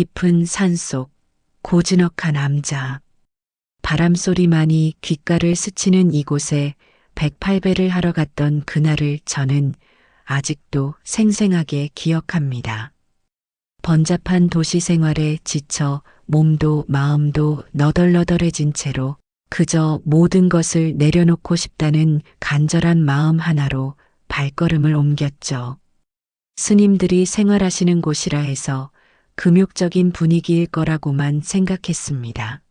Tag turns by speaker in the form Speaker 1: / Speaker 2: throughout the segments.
Speaker 1: 깊은 산속, 고즈넉한 암자. 바람소리만이 귓가를 스치는 이곳에 108배를 하러 갔던 그날을 저는 아직도 생생하게 기억합니다. 번잡한 도시 생활에 지쳐 몸도 마음도 너덜너덜해진 채로 그저 모든 것을 내려놓고 싶다는 간절한 마음 하나로 발걸음을 옮겼죠. 스님들이 생활하시는 곳이라 해서 금욕적인 분위기일 거라고만 생각했습니다.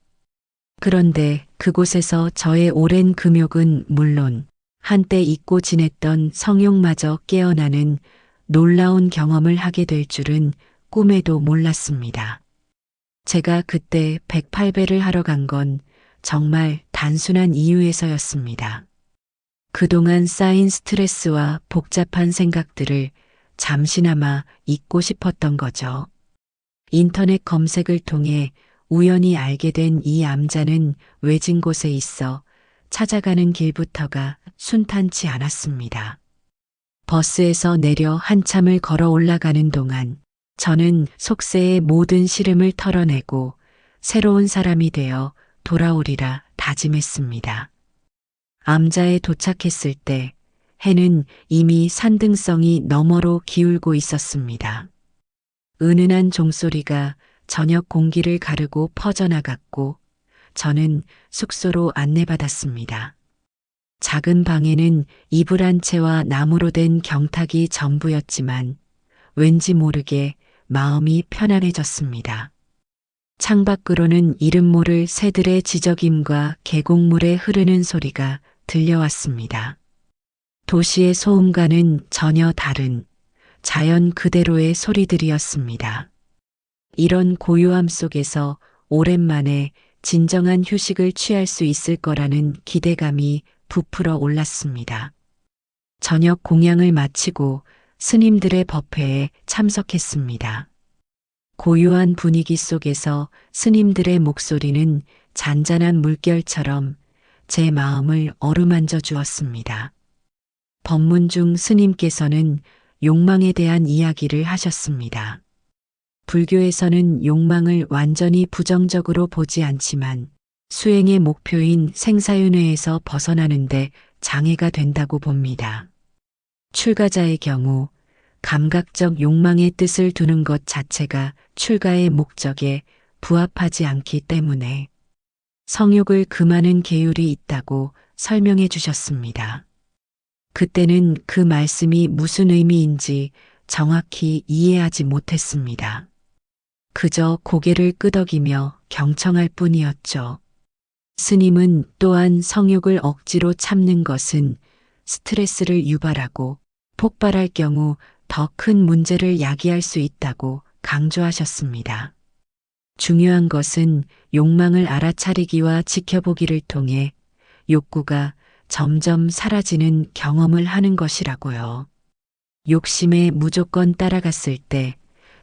Speaker 1: 그런데 그곳에서 저의 오랜 금욕은 물론 한때 잊고 지냈던 성욕마저 깨어나는 놀라운 경험을 하게 될 줄은 꿈에도 몰랐습니다. 제가 그때 108배를 하러 간 건 정말 단순한 이유에서였습니다. 그동안 쌓인 스트레스와 복잡한 생각들을 잠시나마 잊고 싶었던 거죠. 인터넷 검색을 통해 우연히 알게 된 이 암자는 외진 곳에 있어 찾아가는 길부터가 순탄치 않았습니다. 버스에서 내려 한참을 걸어 올라가는 동안 저는 속세의 모든 시름을 털어내고 새로운 사람이 되어 돌아오리라 다짐했습니다. 암자에 도착했을 때 해는 이미 산등성이 너머로 기울고 있었습니다. 은은한 종소리가 저녁 공기를 가르고 퍼져나갔고 저는 숙소로 안내받았습니다. 작은 방에는 이불 한 채와 나무로 된 경탁이 전부였지만 왠지 모르게 마음이 편안해졌습니다. 창밖으로는 이름 모를 새들의 지저귐과 계곡물에 흐르는 소리가 들려왔습니다. 도시의 소음과는 전혀 다른 자연 그대로의 소리들이었습니다. 이런 고요함 속에서 오랜만에 진정한 휴식을 취할 수 있을 거라는 기대감이 부풀어 올랐습니다. 저녁 공양을 마치고 스님들의 법회에 참석했습니다. 고요한 분위기 속에서 스님들의 목소리는 잔잔한 물결처럼 제 마음을 어루만져 주었습니다. 법문 중 스님께서는 욕망에 대한 이야기를 하셨습니다. 불교에서는 욕망을 완전히 부정적으로 보지 않지만 수행의 목표인 생사윤회에서 벗어나는데 장애가 된다고 봅니다. 출가자의 경우 감각적 욕망의 뜻을 두는 것 자체가 출가의 목적에 부합하지 않기 때문에 성욕을 금하는 계율이 있다고 설명해 주셨습니다. 그때는 그 말씀이 무슨 의미인지 정확히 이해하지 못했습니다. 그저 고개를 끄덕이며 경청할 뿐이었죠. 스님은 또한 성욕을 억지로 참는 것은 스트레스를 유발하고 폭발할 경우 더 큰 문제를 야기할 수 있다고 강조하셨습니다. 중요한 것은 욕망을 알아차리기와 지켜보기를 통해 욕구가 점점 사라지는 경험을 하는 것이라고요. 욕심에 무조건 따라갔을 때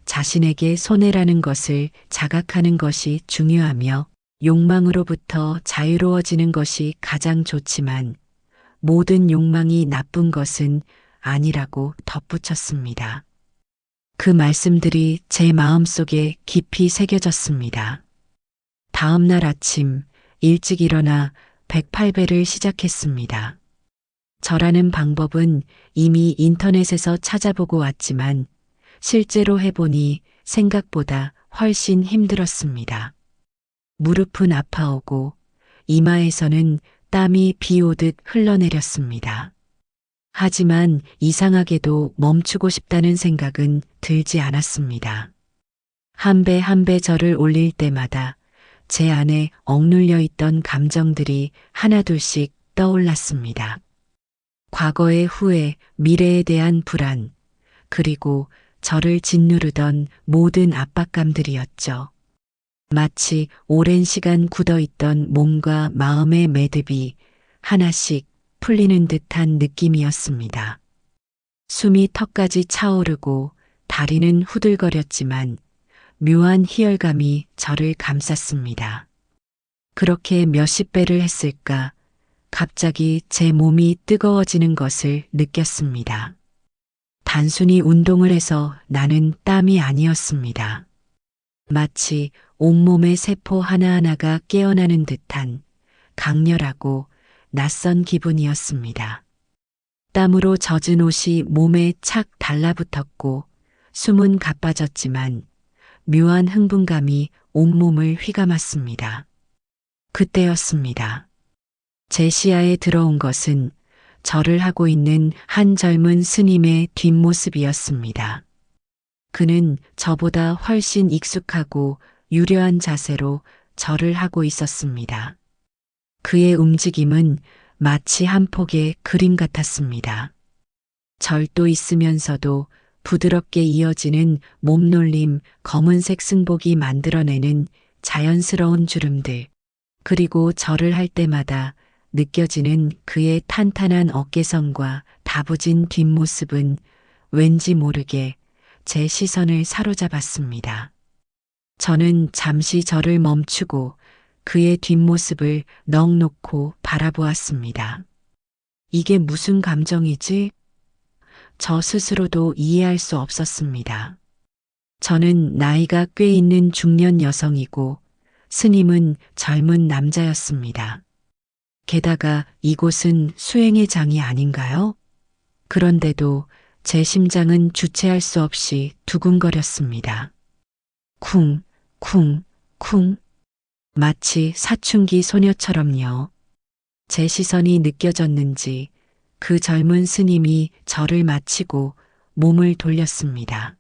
Speaker 1: 자신에게 손해라는 것을 자각하는 것이 중요하며 욕망으로부터 자유로워지는 것이 가장 좋지만 모든 욕망이 나쁜 것은 아니라고 덧붙였습니다. 그 말씀들이 제 마음속에 깊이 새겨졌습니다. 다음 날 아침 일찍 일어나 108배를 시작했습니다. 절하는 방법은 이미 인터넷에서 찾아보고 왔지만 실제로 해보니 생각보다 훨씬 힘들었습니다. 무릎은 아파오고 이마에서는 땀이 비 오듯 흘러내렸습니다. 하지만 이상하게도 멈추고 싶다는 생각은 들지 않았습니다. 한 배 한 배 절을 올릴 때마다 제 안에 억눌려 있던 감정들이 하나둘씩 떠올랐습니다. 과거의 후회, 미래에 대한 불안, 그리고 저를 짓누르던 모든 압박감들이었죠. 마치 오랜 시간 굳어있던 몸과 마음의 매듭이 하나씩 풀리는 듯한 느낌이었습니다. 숨이 턱까지 차오르고 다리는 후들거렸지만 묘한 희열감이 저를 감쌌습니다. 그렇게 몇십 배를 했을까 갑자기 제 몸이 뜨거워지는 것을 느꼈습니다. 단순히 운동을 해서 나는 땀이 아니었습니다. 마치 온몸의 세포 하나하나가 깨어나는 듯한 강렬하고 낯선 기분이었습니다. 땀으로 젖은 옷이 몸에 착 달라붙었고 숨은 가빠졌지만 묘한 흥분감이 온몸을 휘감았습니다. 그때였습니다. 제 시야에 들어온 것은 절을 하고 있는 한 젊은 스님의 뒷모습이었습니다. 그는 저보다 훨씬 익숙하고 유려한 자세로 절을 하고 있었습니다. 그의 움직임은 마치 한 폭의 그림 같았습니다. 절도 있으면서도 부드럽게 이어지는 몸놀림, 검은색 승복이 만들어내는 자연스러운 주름들, 그리고 절을 할 때마다 느껴지는 그의 탄탄한 어깨선과 다부진 뒷모습은 왠지 모르게 제 시선을 사로잡았습니다. 저는 잠시 절을 멈추고 그의 뒷모습을 넋 놓고 바라보았습니다. 이게 무슨 감정이지? 저 스스로도 이해할 수 없었습니다. 저는 나이가 꽤 있는 중년 여성이고 스님은 젊은 남자였습니다. 게다가 이곳은 수행의 장이 아닌가요? 그런데도 제 심장은 주체할 수 없이 두근거렸습니다. 쿵, 쿵, 쿵. 마치 사춘기 소녀처럼요. 제 시선이 느껴졌는지 그 젊은 스님이 절을 마치고 몸을 돌렸습니다.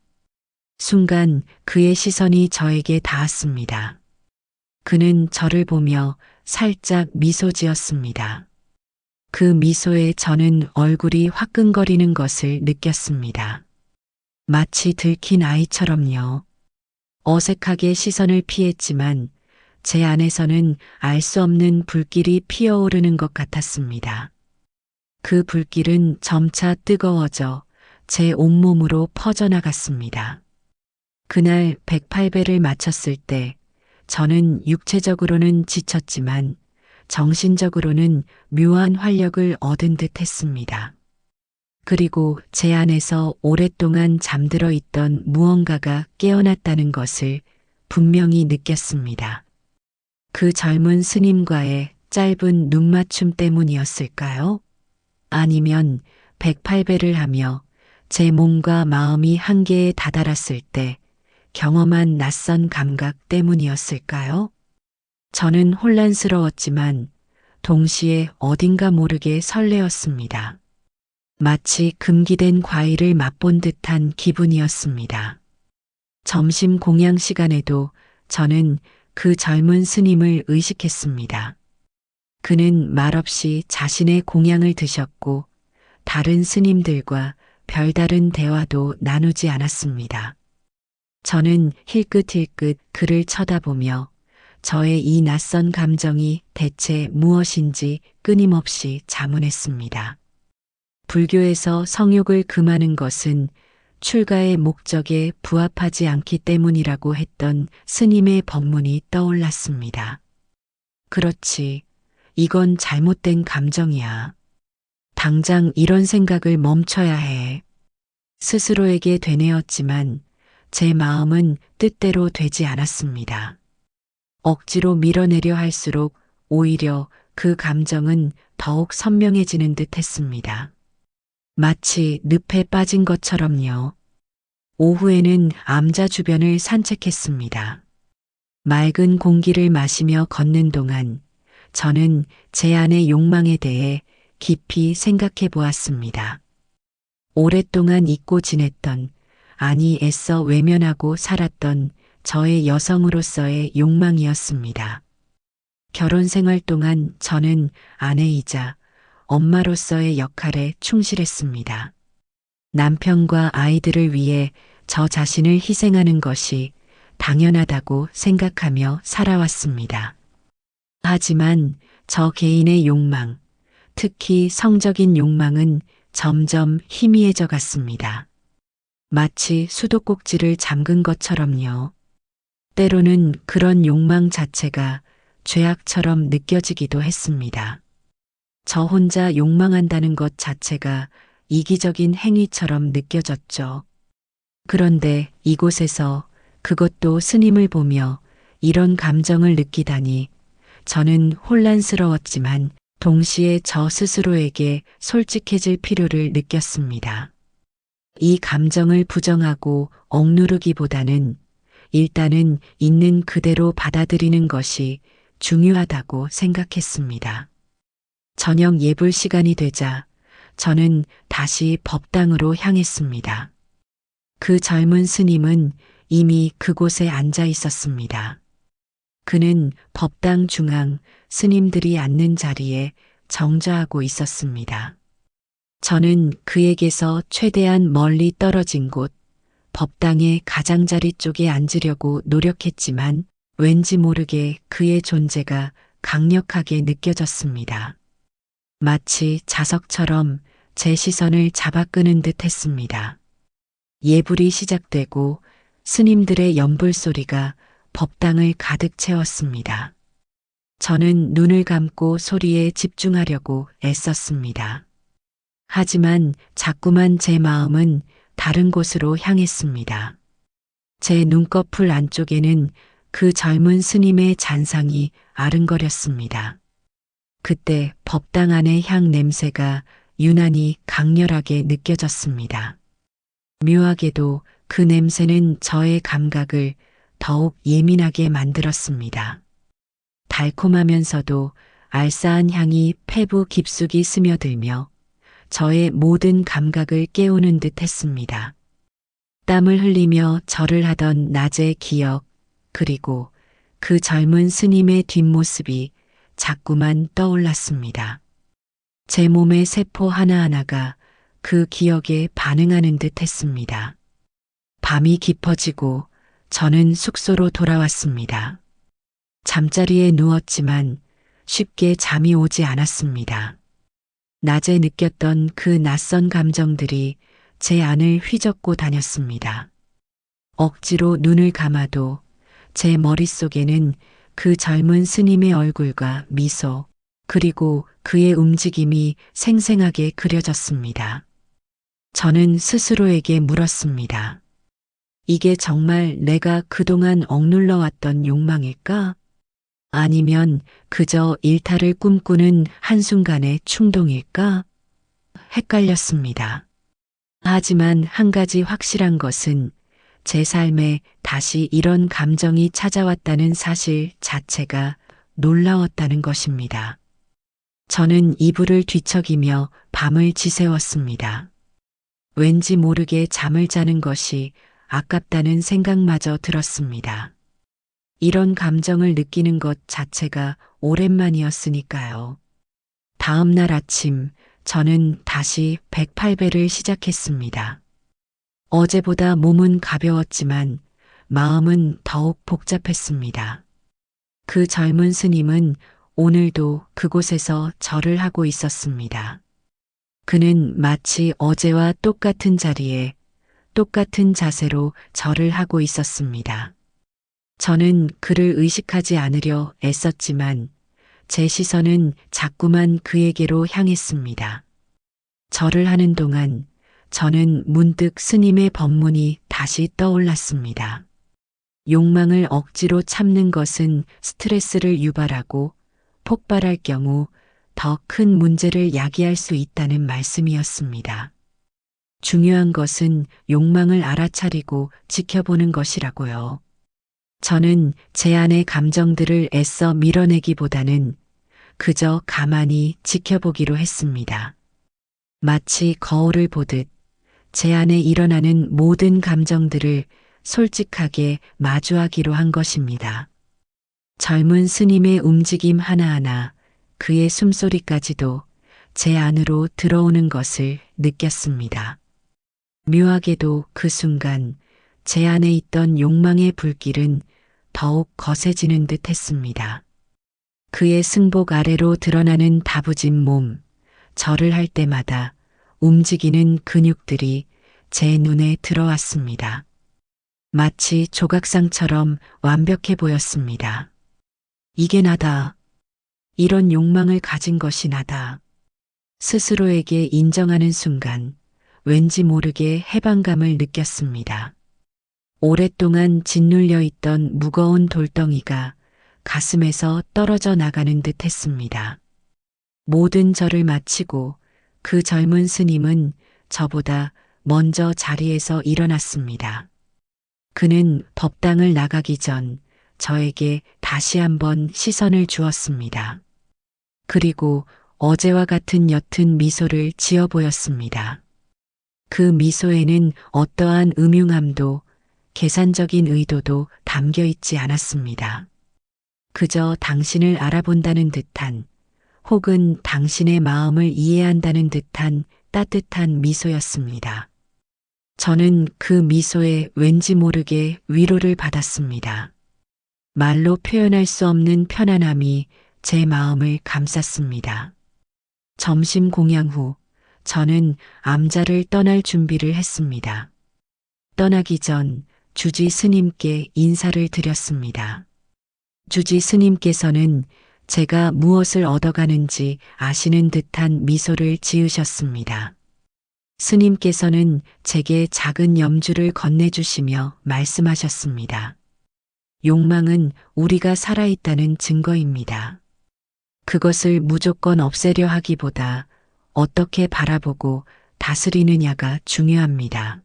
Speaker 1: 순간 그의 시선이 저에게 닿았습니다. 그는 저를 보며 살짝 미소 지었습니다. 그 미소에 저는 얼굴이 화끈거리는 것을 느꼈습니다. 마치 들킨 아이처럼요. 어색하게 시선을 피했지만 제 안에서는 알 수 없는 불길이 피어오르는 것 같았습니다. 그 불길은 점차 뜨거워져 제 온몸으로 퍼져나갔습니다. 그날 108배를 마쳤을 때 저는 육체적으로는 지쳤지만 정신적으로는 묘한 활력을 얻은 듯 했습니다. 그리고 제 안에서 오랫동안 잠들어 있던 무언가가 깨어났다는 것을 분명히 느꼈습니다. 그 젊은 스님과의 짧은 눈맞춤 때문이었을까요? 아니면 108배를 하며 제 몸과 마음이 한계에 다다랐을 때 경험한 낯선 감각 때문이었을까요? 저는 혼란스러웠지만 동시에 어딘가 모르게 설레었습니다. 마치 금기된 과일을 맛본 듯한 기분이었습니다. 점심 공양 시간에도 저는 그 젊은 스님을 의식했습니다. 그는 말없이 자신의 공양을 드셨고 다른 스님들과 별다른 대화도 나누지 않았습니다. 저는 힐끗힐끗 그를 쳐다보며 저의 이 낯선 감정이 대체 무엇인지 끊임없이 자문했습니다. 불교에서 성욕을 금하는 것은 출가의 목적에 부합하지 않기 때문이라고 했던 스님의 법문이 떠올랐습니다. 그렇지, 이건 잘못된 감정이야. 당장 이런 생각을 멈춰야 해. 스스로에게 되뇌었지만 제 마음은 뜻대로 되지 않았습니다. 억지로 밀어내려 할수록 오히려 그 감정은 더욱 선명해지는 듯 했습니다. 마치 늪에 빠진 것처럼요. 오후에는 암자 주변을 산책했습니다. 맑은 공기를 마시며 걷는 동안 저는 제 안의 욕망에 대해 깊이 생각해 보았습니다. 오랫동안 잊고 지냈던, 아니 애써 외면하고 살았던 저의 여성으로서의 욕망이었습니다. 결혼 생활 동안 저는 아내이자 엄마로서의 역할에 충실했습니다. 남편과 아이들을 위해 저 자신을 희생하는 것이 당연하다고 생각하며 살아왔습니다. 하지만 저 개인의 욕망, 특히 성적인 욕망은 점점 희미해져 갔습니다. 마치 수도꼭지를 잠근 것처럼요. 때로는 그런 욕망 자체가 죄악처럼 느껴지기도 했습니다. 저 혼자 욕망한다는 것 자체가 이기적인 행위처럼 느껴졌죠. 그런데 이곳에서 그것도 스님을 보며 이런 감정을 느끼다니 저는 혼란스러웠지만 동시에 저 스스로에게 솔직해질 필요를 느꼈습니다. 이 감정을 부정하고 억누르기보다는 일단은 있는 그대로 받아들이는 것이 중요하다고 생각했습니다. 저녁 예불 시간이 되자 저는 다시 법당으로 향했습니다. 그 젊은 스님은 이미 그곳에 앉아 있었습니다. 그는 법당 중앙 스님들이 앉는 자리에 정좌하고 있었습니다. 저는 그에게서 최대한 멀리 떨어진 곳 법당의 가장자리 쪽에 앉으려고 노력했지만 왠지 모르게 그의 존재가 강력하게 느껴졌습니다. 마치 자석처럼 제 시선을 잡아끄는 듯 했습니다. 예불이 시작되고 스님들의 연불 소리가 법당을 가득 채웠습니다. 저는 눈을 감고 소리에 집중하려고 애썼습니다. 하지만 자꾸만 제 마음은 다른 곳으로 향했습니다. 제 눈꺼풀 안쪽에는 그 젊은 스님의 잔상이 아른거렸습니다. 그때 법당 안의 향 냄새가 유난히 강렬하게 느껴졌습니다. 묘하게도 그 냄새는 저의 감각을 더욱 예민하게 만들었습니다. 달콤하면서도 알싸한 향이 폐부 깊숙이 스며들며 저의 모든 감각을 깨우는 듯 했습니다. 땀을 흘리며 절을 하던 낮의 기억, 그리고 그 젊은 스님의 뒷모습이 자꾸만 떠올랐습니다. 제 몸의 세포 하나하나가 그 기억에 반응하는 듯 했습니다. 밤이 깊어지고 저는 숙소로 돌아왔습니다. 잠자리에 누웠지만 쉽게 잠이 오지 않았습니다. 낮에 느꼈던 그 낯선 감정들이 제 안을 휘젓고 다녔습니다. 억지로 눈을 감아도 제 머릿속에는 그 젊은 스님의 얼굴과 미소, 그리고 그의 움직임이 생생하게 그려졌습니다. 저는 스스로에게 물었습니다. 이게 정말 내가 그동안 억눌러왔던 욕망일까? 아니면 그저 일탈을 꿈꾸는 한순간의 충동일까? 헷갈렸습니다. 하지만 한 가지 확실한 것은 제 삶에 다시 이런 감정이 찾아왔다는 사실 자체가 놀라웠다는 것입니다. 저는 이불을 뒤척이며 밤을 지새웠습니다. 왠지 모르게 잠을 자는 것이 아깝다는 생각마저 들었습니다. 이런 감정을 느끼는 것 자체가 오랜만이었으니까요. 다음 날 아침 저는 다시 108배를 시작했습니다. 어제보다 몸은 가벼웠지만 마음은 더욱 복잡했습니다. 그 젊은 스님은 오늘도 그곳에서 절을 하고 있었습니다. 그는 마치 어제와 똑같은 자리에 똑같은 자세로 절을 하고 있었습니다. 저는 그를 의식하지 않으려 애썼지만 제 시선은 자꾸만 그에게로 향했습니다. 절을 하는 동안 저는 문득 스님의 법문이 다시 떠올랐습니다. 욕망을 억지로 참는 것은 스트레스를 유발하고 폭발할 경우 더 큰 문제를 야기할 수 있다는 말씀이었습니다. 중요한 것은 욕망을 알아차리고 지켜보는 것이라고요. 저는 제 안의 감정들을 애써 밀어내기보다는 그저 가만히 지켜보기로 했습니다. 마치 거울을 보듯 제 안에 일어나는 모든 감정들을 솔직하게 마주하기로 한 것입니다. 젊은 스님의 움직임 하나하나, 그의 숨소리까지도 제 안으로 들어오는 것을 느꼈습니다. 묘하게도 그 순간 제 안에 있던 욕망의 불길은 더욱 거세지는 듯 했습니다. 그의 승복 아래로 드러나는 다부진 몸, 절을 할 때마다 움직이는 근육들이 제 눈에 들어왔습니다. 마치 조각상처럼 완벽해 보였습니다. 이게 나다. 이런 욕망을 가진 것이 나다. 스스로에게 인정하는 순간 왠지 모르게 해방감을 느꼈습니다. 오랫동안 짓눌려 있던 무거운 돌덩이가 가슴에서 떨어져 나가는 듯 했습니다. 모든 절을 마치고 그 젊은 스님은 저보다 먼저 자리에서 일어났습니다. 그는 법당을 나가기 전 저에게 다시 한번 시선을 주었습니다. 그리고 어제와 같은 옅은 미소를 지어 보였습니다. 그 미소에는 어떠한 음흉함도 계산적인 의도도 담겨 있지 않았습니다. 그저 당신을 알아본다는 듯한 혹은 당신의 마음을 이해한다는 듯한 따뜻한 미소였습니다. 저는 그 미소에 왠지 모르게 위로를 받았습니다. 말로 표현할 수 없는 편안함이 제 마음을 감쌌습니다. 점심 공양 후 저는 암자를 떠날 준비를 했습니다. 떠나기 전 주지 스님께 인사를 드렸습니다. 주지 스님께서는 제가 무엇을 얻어가는지 아시는 듯한 미소를 지으셨습니다. 스님께서는 제게 작은 염주를 건네주시며 말씀하셨습니다. 욕망은 우리가 살아있다는 증거입니다. 그것을 무조건 없애려 하기보다 어떻게 바라보고 다스리느냐가 중요합니다.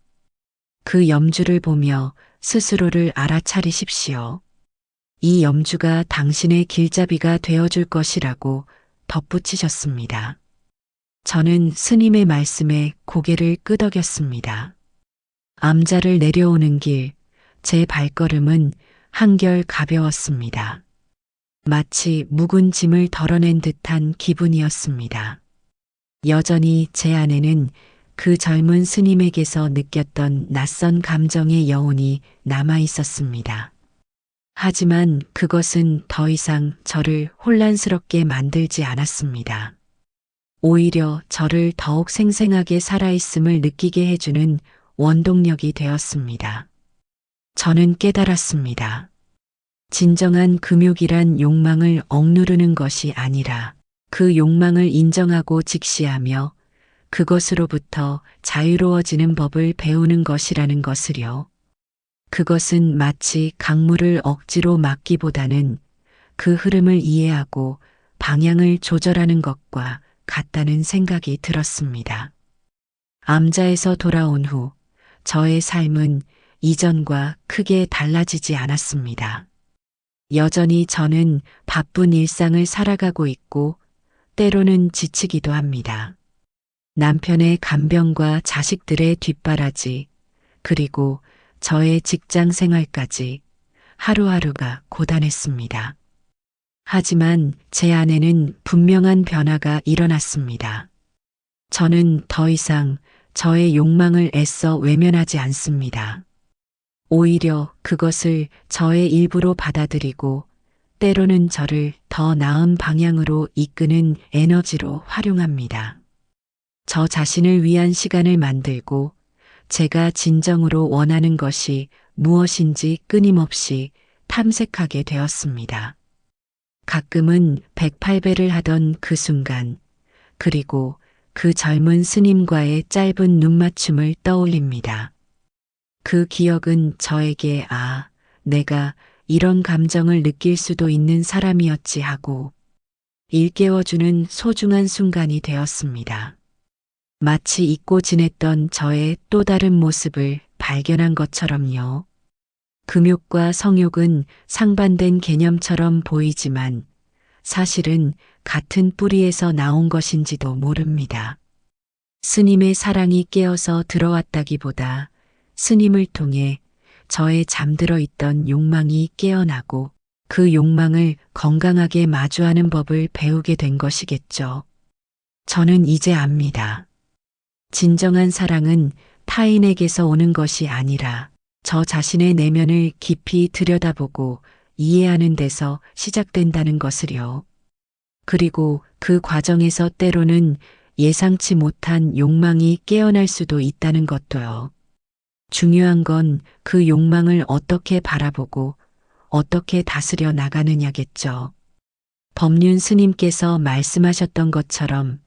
Speaker 1: 그 염주를 보며 스스로를 알아차리십시오. 이 염주가 당신의 길잡이가 되어줄 것이라고 덧붙이셨습니다. 저는 스님의 말씀에 고개를 끄덕였습니다. 암자를 내려오는 길, 제 발걸음은 한결 가벼웠습니다. 마치 묵은 짐을 덜어낸 듯한 기분이었습니다. 여전히 제 안에는 그 젊은 스님에게서 느꼈던 낯선 감정의 여운이 남아 있었습니다. 하지만 그것은 더 이상 저를 혼란스럽게 만들지 않았습니다. 오히려 저를 더욱 생생하게 살아있음을 느끼게 해주는 원동력이 되었습니다. 저는 깨달았습니다. 진정한 금욕이란 욕망을 억누르는 것이 아니라 그 욕망을 인정하고 직시하며 그것으로부터 자유로워지는 법을 배우는 것이라는 것을요. 그것은 마치 강물을 억지로 막기보다는 그 흐름을 이해하고 방향을 조절하는 것과 같다는 생각이 들었습니다. 암자에서 돌아온 후 저의 삶은 이전과 크게 달라지지 않았습니다. 여전히 저는 바쁜 일상을 살아가고 있고 때로는 지치기도 합니다. 남편의 간병과 자식들의 뒷바라지, 그리고 저의 직장 생활까지 하루하루가 고단했습니다. 하지만 제 안에는 분명한 변화가 일어났습니다. 저는 더 이상 저의 욕망을 애써 외면하지 않습니다. 오히려 그것을 저의 일부로 받아들이고 때로는 저를 더 나은 방향으로 이끄는 에너지로 활용합니다. 저 자신을 위한 시간을 만들고 제가 진정으로 원하는 것이 무엇인지 끊임없이 탐색하게 되었습니다. 가끔은 108배를 하던 그 순간, 그리고 그 젊은 스님과의 짧은 눈맞춤을 떠올립니다. 그 기억은 저에게 내가 이런 감정을 느낄 수도 있는 사람이었지 하고 일깨워주는 소중한 순간이 되었습니다. 마치 잊고 지냈던 저의 또 다른 모습을 발견한 것처럼요. 금욕과 성욕은 상반된 개념처럼 보이지만 사실은 같은 뿌리에서 나온 것인지도 모릅니다. 스님의 사랑이 깨어서 들어왔다기보다 스님을 통해 저의 잠들어 있던 욕망이 깨어나고 그 욕망을 건강하게 마주하는 법을 배우게 된 것이겠죠. 저는 이제 압니다. 진정한 사랑은 타인에게서 오는 것이 아니라 저 자신의 내면을 깊이 들여다보고 이해하는 데서 시작된다는 것을요. 그리고 그 과정에서 때로는 예상치 못한 욕망이 깨어날 수도 있다는 것도요. 중요한 건 그 욕망을 어떻게 바라보고 어떻게 다스려 나가느냐겠죠. 법륜 스님께서 말씀하셨던 것처럼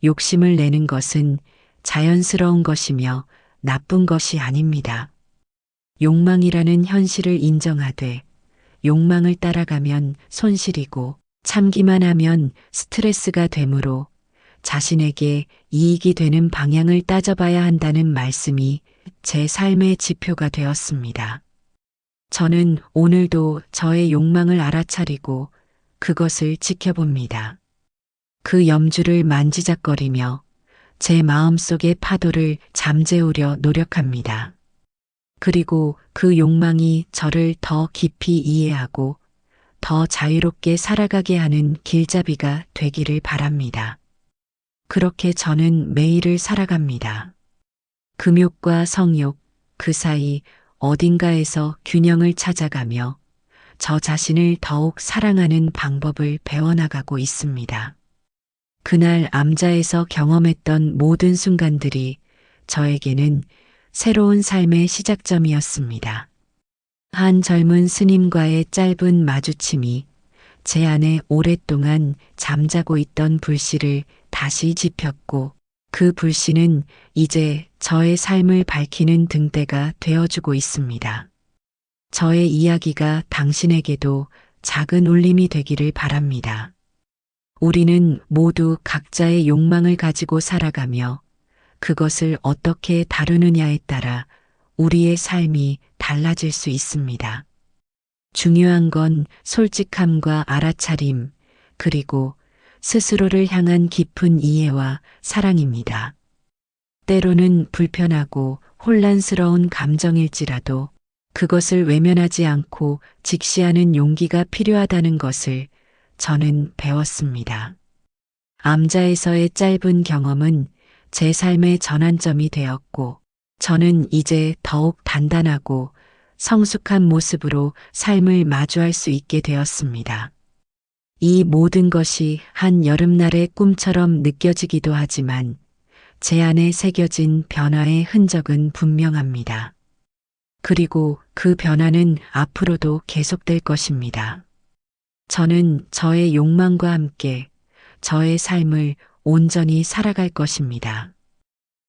Speaker 1: 욕심을 내는 것은 자연스러운 것이며 나쁜 것이 아닙니다. 욕망이라는 현실을 인정하되 욕망을 따라가면 손실이고 참기만 하면 스트레스가 되므로 자신에게 이익이 되는 방향을 따져봐야 한다는 말씀이 제 삶의 지표가 되었습니다. 저는 오늘도 저의 욕망을 알아차리고 그것을 지켜봅니다. 그 염주를 만지작거리며 제 마음속의 파도를 잠재우려 노력합니다. 그리고 그 욕망이 저를 더 깊이 이해하고 더 자유롭게 살아가게 하는 길잡이가 되기를 바랍니다. 그렇게 저는 매일을 살아갑니다. 금욕과 성욕, 그 사이 어딘가에서 균형을 찾아가며 저 자신을 더욱 사랑하는 방법을 배워나가고 있습니다. 그날 암자에서 경험했던 모든 순간들이 저에게는 새로운 삶의 시작점이었습니다. 한 젊은 스님과의 짧은 마주침이 제 안에 오랫동안 잠자고 있던 불씨를 다시 지폈고 그 불씨는 이제 저의 삶을 밝히는 등대가 되어주고 있습니다. 저의 이야기가 당신에게도 작은 울림이 되기를 바랍니다. 우리는 모두 각자의 욕망을 가지고 살아가며 그것을 어떻게 다루느냐에 따라 우리의 삶이 달라질 수 있습니다. 중요한 건 솔직함과 알아차림, 그리고 스스로를 향한 깊은 이해와 사랑입니다. 때로는 불편하고 혼란스러운 감정일지라도 그것을 외면하지 않고 직시하는 용기가 필요하다는 것을 저는 배웠습니다. 암자에서의 짧은 경험은 제 삶의 전환점이 되었고 저는 이제 더욱 단단하고 성숙한 모습으로 삶을 마주할 수 있게 되었습니다. 이 모든 것이 한 여름날의 꿈처럼 느껴지기도 하지만 제 안에 새겨진 변화의 흔적은 분명합니다. 그리고 그 변화는 앞으로도 계속될 것입니다. 저는 저의 욕망과 함께 저의 삶을 온전히 살아갈 것입니다.